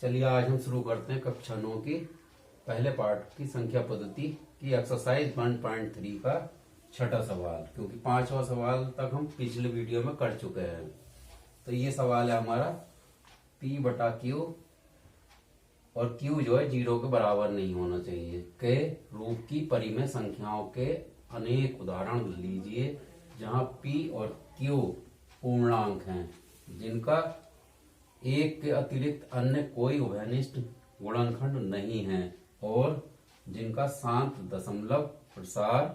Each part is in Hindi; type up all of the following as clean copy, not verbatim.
चलिए आज हम शुरू करते हैं कक्षा 9 की पहले पार्ट की संख्या पद्धति की एक्सरसाइज 1.3 का छठा सवाल, क्योंकि पांचवा सवाल तक हम पिछले वीडियो में कर चुके हैं। तो ये सवाल है हमारा P बटा Q और Q जो है 0 के बराबर नहीं होना चाहिए के रूप की परिमेय संख्याओं के अनेक उदाहरण लीजिए जहां P और Q पूर्णांक हैं जिनका एक के अतिरिक्त अन्य कोई उभयनिष्ठ गुणनखंड नहीं है और जिनका शांत दशमलव प्रसार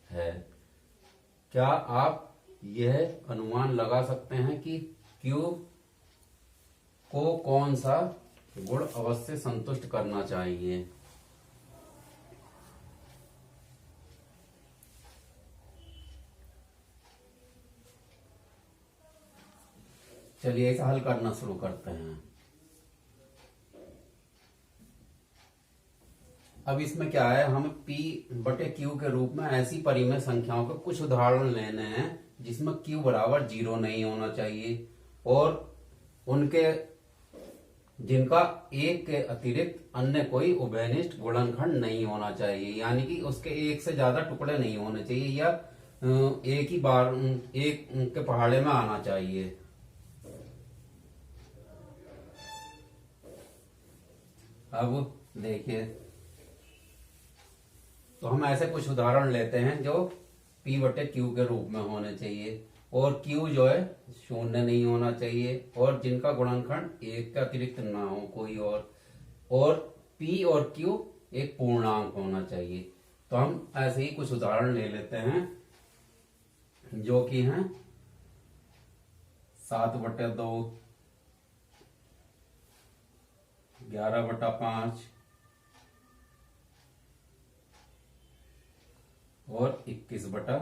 है। क्या आप यह अनुमान लगा सकते हैं कि Q को कौन सा गुण अवश्य संतुष्ट करना चाहिए? चलिए इसे हल करना शुरू करते हैं। अब इसमें क्या है, हमें P बटे Q के रूप में ऐसी परिमेय संख्याओं के कुछ उदाहरण लेने हैं जिसमें Q बराबर 0 नहीं होना चाहिए और उनके जिनका एक के अतिरिक्त अन्य कोई उभयनिष्ठ गुणनखंड नहीं होना चाहिए, यानी कि उसके एक से ज्यादा टुकड़े नहीं होने चाहिए या एक ही बार एक के पहाड़े में आना चाहिए। अब देखिए, तो हम ऐसे कुछ उदाहरण लेते हैं जो P बटे Q के रूप में होने चाहिए और Q जो है 0 नहीं होना चाहिए और जिनका गुणनखंड एक के अतिरिक्त ना हो कोई और P और Q एक पूर्णांक होना चाहिए। तो हम ऐसे ही कुछ उदाहरण ले लेते हैं जो कि हैं 7 बटे 2, 11 बटा 5 और 21 बटा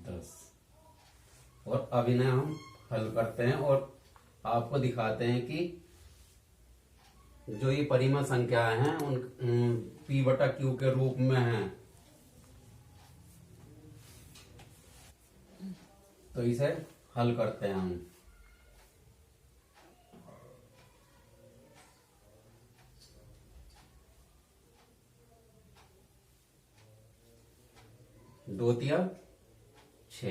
10। और अब इन्हें हम हल करते हैं और आपको दिखाते हैं कि जो ये परिमेय संख्याएं हैं उन P बटा Q के रूप में हैं। तो इसे हल करते हैं हम। दो तिया 6,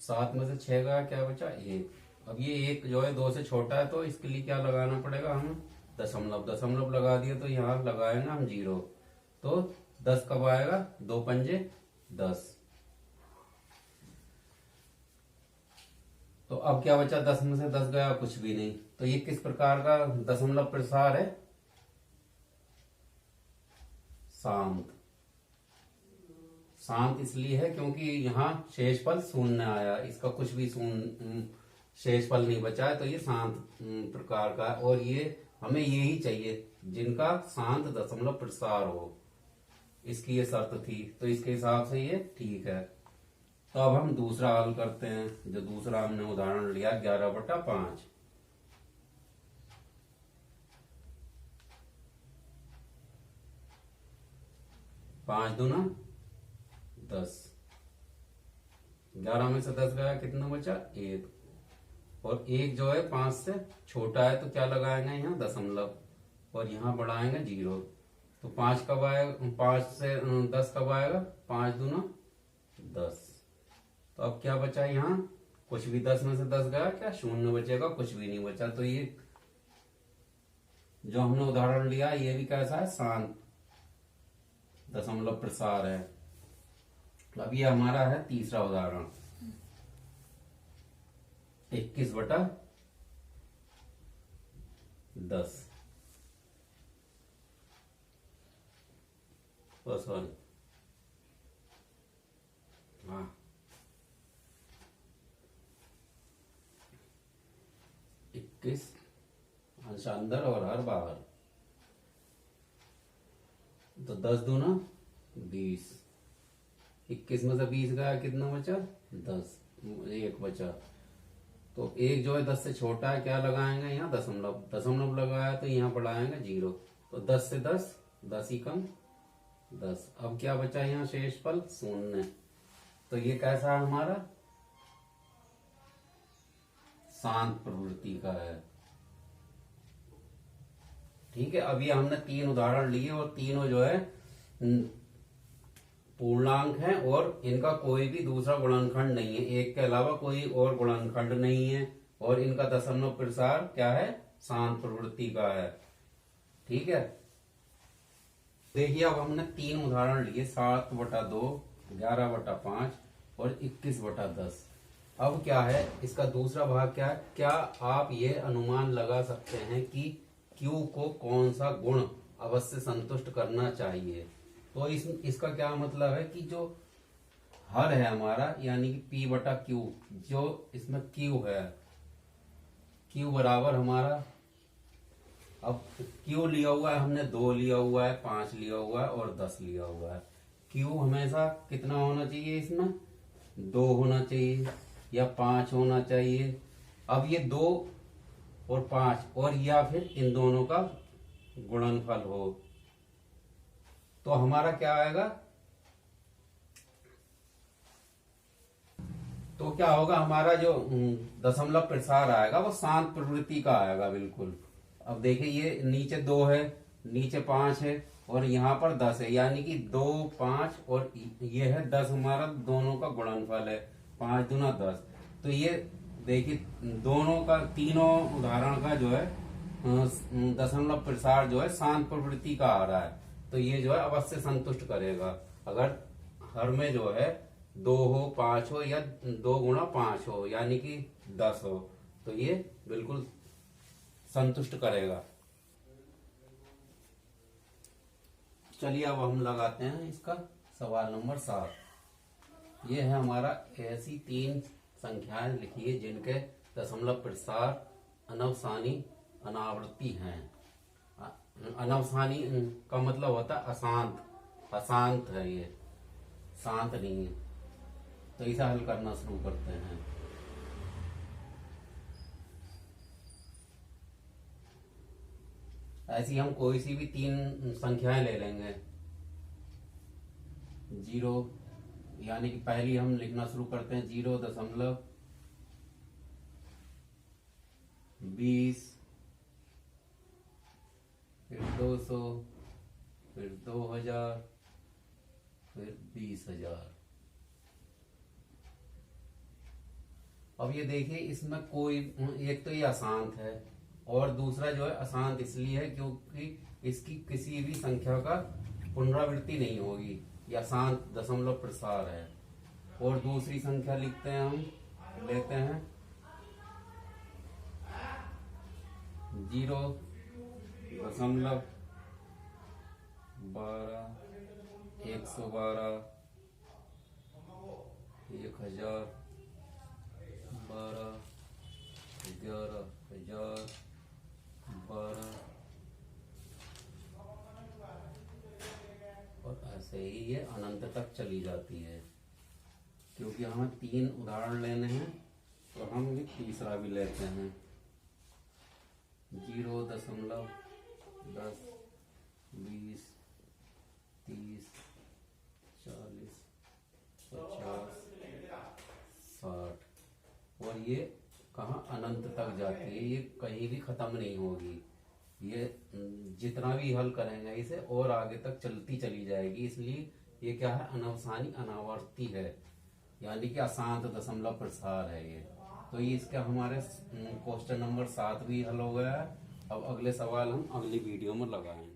7 में से 6 का क्या बचा 1। अब ये 1 जो है 2 से छोटा है तो इसके लिए क्या लगाना पड़ेगा हमें दशमलव लगा दिए तो यहाँ लगाएंगे हम 0। तो 10 कब आएगा, 2 पंजे 10। तो अब क्या बचा, 10 में से 10 गया कुछ भी नहीं। तो ये किस प्रकार का दशमलव प्रसार है, शांत इसलिए है क्योंकि यहाँ शेषफल 0 आया, इसका कुछ भी शेषफल नहीं बचा है, तो ये शांत प्रकार का है और ये हमें यही चाहिए जिनका शांत दशमलव प्रसार हो, इसकी ये शर्त थी। तो इसके हिसाब से ये ठीक है। तो अब हम दूसरा हल करते हैं। जो दूसरा हमने उदाहरण लिया 11 बटा 5। पांच दूना 10, 11 में से 10 गया कितना बचा 1 और 1 जो है 5 से छोटा है तो क्या लगाएंगे यहाँ दशमलव और यहाँ बढ़ाएंगे 0। तो 5 कब आएगा, 5 से 10 कब आएगा, 5 दूना 10। तो अब क्या बचा यहाँ, कुछ भी 10 में से 10 गया क्या 0 बचेगा, कुछ भी नहीं बचा। तो ये जो हमने उदाहरण लिया ये भी कैसा है, शांत दशमलव प्रसार है। अब ये हमारा है तीसरा उदाहरण 21 बटा 10। सॉरी, हाँ 21 अंश अंदर और हर बाहर। तो 10 दूना 20, 21 में से 20 गया कितना बचा 10, 1 बचा। तो 1 जो है 10 से छोटा है, क्या लगाएंगे यहाँ दशमलव लगाया तो यहाँ बढ़ाएंगे 0। तो 10 से 10 ही कम 10। अब क्या बचा यहाँ शेषफल 0। तो ये कैसा है हमारा, शांत प्रवृत्ति का है। ठीक है, अभी हमने 3 उदाहरण लिए और तीनों जो है पूर्णांक हैं और इनका कोई भी दूसरा गुणनखंड नहीं है, एक के अलावा कोई और गुणनखंड नहीं है, और इनका दशमलव प्रसार क्या है, शांत प्रवृत्ति का है। ठीक है, देखिए अब हमने 3 उदाहरण लिए, 7/2, 11/5 और 21/10। अब क्या है, इसका दूसरा भाग क्या है, क्या आप ये अनुमान लगा सकते हैं कि Q को कौन सा गुण अवश्य संतुष्ट करना चाहिए। तो इसका क्या मतलब है कि जो हर है हमारा, यानी कि P/Q, जो इसमें Q है, Q बराबर हमारा, अब Q लिया हुआ है हमने 2 लिया हुआ है, 5 लिया हुआ है और 10 लिया हुआ है। Q हमेशा कितना होना चाहिए, इसमें 2 होना चाहिए या 5 होना चाहिए। अब ये 2 और 5 और या फिर इन दोनों का गुणनफल हो, तो हमारा क्या आएगा, तो क्या होगा, हमारा जो दशमलव प्रसार आएगा वो शांत प्रवृत्ति का आएगा बिल्कुल। अब देखिए ये नीचे 2 है, नीचे 5 है और यहाँ पर 10 है, यानी कि 2, 5 और ये है 10, हमारा दोनों का गुणनफल है, 5 दूना 10। तो ये देखिए दोनों का, तीनों उदाहरण का जो है दशमलव प्रसार जो है शांत प्रवृत्ति का आ रहा है, तो ये जो है अवश्य संतुष्ट करेगा। अगर हर में जो है 2 हो, 5 हो या 2 × 5 हो, यानी कि 10 हो, तो ये बिल्कुल संतुष्ट करेगा। चलिए अब हम लगाते हैं इसका सवाल नंबर 7। ये है हमारा, ऐसी 3 संख्याएं लिखिए जिनके दशमलव प्रसार अनवसानी अनावर्ती हैं। अनवसानी का मतलब होता है अशांत, अशांत है ये, शांत नहीं है। तो इसे हल करना शुरू करते हैं। ऐसी हम कोई सी भी 3 संख्याएं ले लेंगे। 0, यानी कि पहली हम लिखना शुरू करते हैं 0.20, फिर 200, फिर 2000, फिर 20,000। अब ये देखिए इसमें कोई, एक तो ये अशांत है और दूसरा जो है अशांत इसलिए है क्योंकि इसकी किसी भी संख्या का पुनरावृत्ति नहीं होगी, या शांत दशमलव प्रसार है। और दूसरी संख्या लिखते हैं, हम लेते हैं 0.12, 112, 1000, 12, 11,000, 12, और ऐसे ही ये अनंत तक चली जाती है। क्योंकि हमें 3 उदाहरण लेने हैं तो हम ये तीसरा भी लेते हैं। 0.10, 20, 30, 40, 50, 60, और ये कहाँ अनंत तक जाती है, ये कहीं भी खत्म नहीं होगी। ये जितना भी हल करेंगे इसे और आगे तक चलती चली जाएगी, इसलिए ये क्या है, अनवसानी अनावर्ती है, यानी कि अशांत दशमलव प्रसार है ये। तो ये इसका हमारे क्वेश्चन नंबर 7 भी हल हो गया है। अब अगले सवाल हम अगली वीडियो में लगाएंगे।